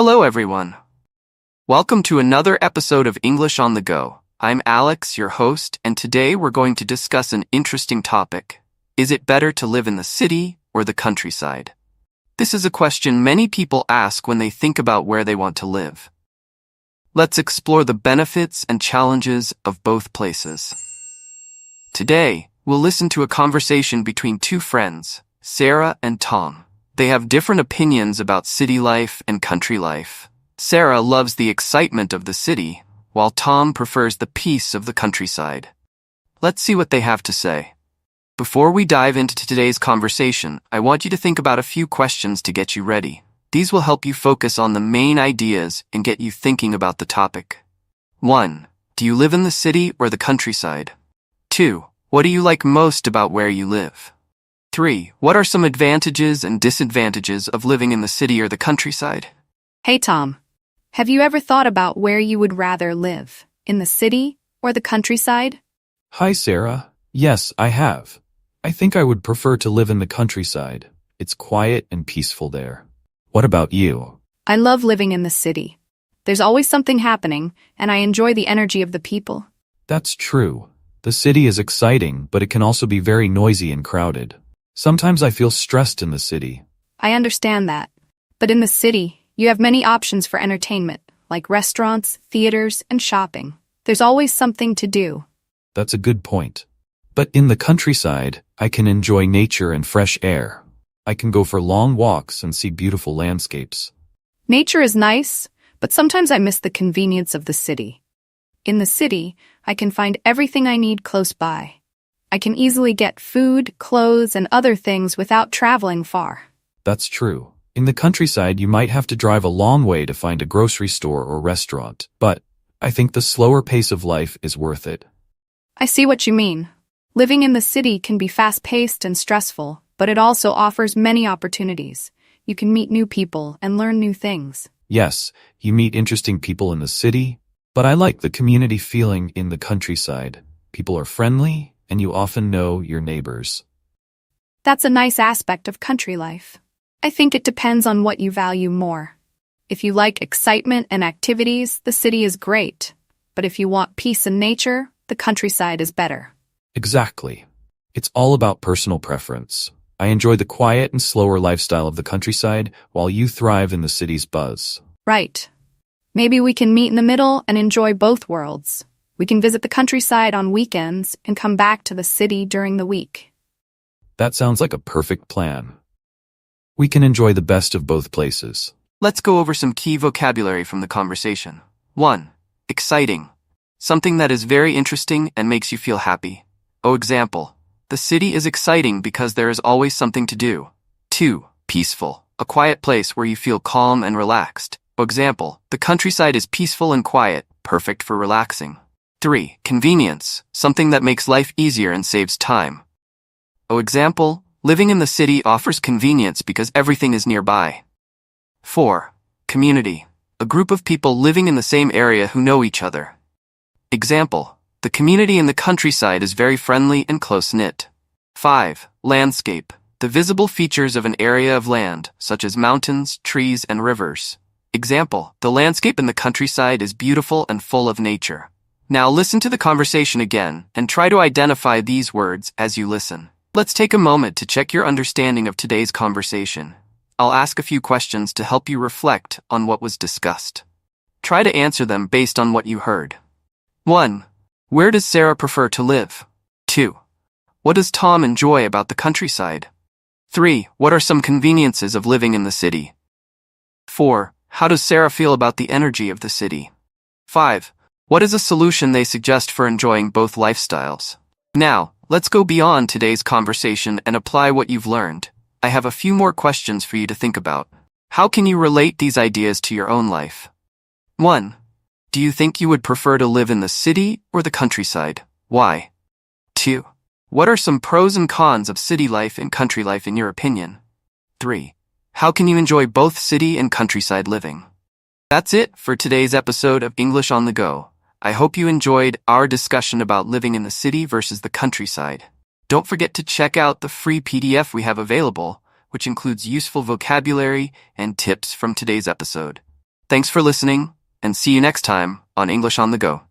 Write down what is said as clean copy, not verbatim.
Hello, everyone. Welcome to another episode of English on the Go. I'm Alex, your host, and today we're going to discuss an interesting topic. Is it better to live in the city or the countryside? This is a question many people ask when they think about where they want to live. Let's explore the benefits and challenges of both places. Today, we'll listen to a conversation between two friends, Sarah and Tom. They have different opinions about city life and country life. Sarah loves the excitement of the city, while Tom prefers the peace of the countryside. Let's see what they have to say. Before we dive into today's conversation, I want you to think about a few questions to get you ready. These will help you focus on the main ideas and get you thinking about the topic. 1. Do you live in the city or the countryside? 2. What do you like most about where you live? 3. What are some advantages and disadvantages of living in the city or the countryside? Hey Tom, have you ever thought about where you would rather live, in the city or the countryside? Hi Sarah. Yes, I have. I think I would prefer to live in the countryside. It's quiet and peaceful there. What about you? I love living in the city. There's always something happening, and I enjoy the energy of the people. That's true. The city is exciting, but it can also be very noisy and crowded. Sometimes I feel stressed in the city. I understand that. But in the city, you have many options for entertainment, like restaurants, theaters, and shopping. There's always something to do. That's a good point. But in the countryside, I can enjoy nature and fresh air. I can go for long walks and see beautiful landscapes. Nature is nice, but sometimes I miss the convenience of the city. In the city, I can find everything I need close by. I can easily get food, clothes, and other things without traveling far. That's true. In the countryside, you might have to drive a long way to find a grocery store or restaurant, but I think the slower pace of life is worth it. I see what you mean. Living in the city can be fast-paced and stressful, but it also offers many opportunities. You can meet new people and learn new things. Yes, you meet interesting people in the city, but I like the community feeling in the countryside. People are friendly, and you often know your neighbors. That's a nice aspect of country life. I think it depends on what you value more. If you like excitement and activities, the city is great. But if you want peace and nature, the countryside is better. Exactly. It's all about personal preference. I enjoy the quiet and slower lifestyle of the countryside, while you thrive in the city's buzz. Right. Maybe we can meet in the middle and enjoy both worlds. We can visit the countryside on weekends and come back to the city during the week. That sounds like a perfect plan. We can enjoy the best of both places. Let's go over some key vocabulary from the conversation. 1. Exciting. Something that is very interesting and makes you feel happy. Example. The city is exciting because there is always something to do. 2. Peaceful. A quiet place where you feel calm and relaxed. Example. The countryside is peaceful and quiet, perfect for relaxing. 3. Convenience. Something that makes life easier and saves time. Example. Living in the city offers convenience because everything is nearby. 4. Community. A group of people living in the same area who know each other. Example. The community in the countryside is very friendly and close-knit. 5. Landscape. The visible features of an area of land, such as mountains, trees, and rivers. Example. The landscape in the countryside is beautiful and full of nature. Now listen to the conversation again and try to identify these words as you listen. Let's take a moment to check your understanding of today's conversation. I'll ask a few questions to help you reflect on what was discussed. Try to answer them based on what you heard. 1. Where does Sarah prefer to live? 2. What does Tom enjoy about the countryside? 3. What are some conveniences of living in the city? 4. How does Sarah feel about the energy of the city? 5. What is a solution they suggest for enjoying both lifestyles? Now, let's go beyond today's conversation and apply what you've learned. I have a few more questions for you to think about. How can you relate these ideas to your own life? 1. Do you think you would prefer to live in the city or the countryside? Why? 2. What are some pros and cons of city life and country life in your opinion? 3. How can you enjoy both city and countryside living? That's it for today's episode of English on the Go. I hope you enjoyed our discussion about living in the city versus the countryside. Don't forget to check out the free PDF we have available, which includes useful vocabulary and tips from today's episode. Thanks for listening, and see you next time on English on the Go.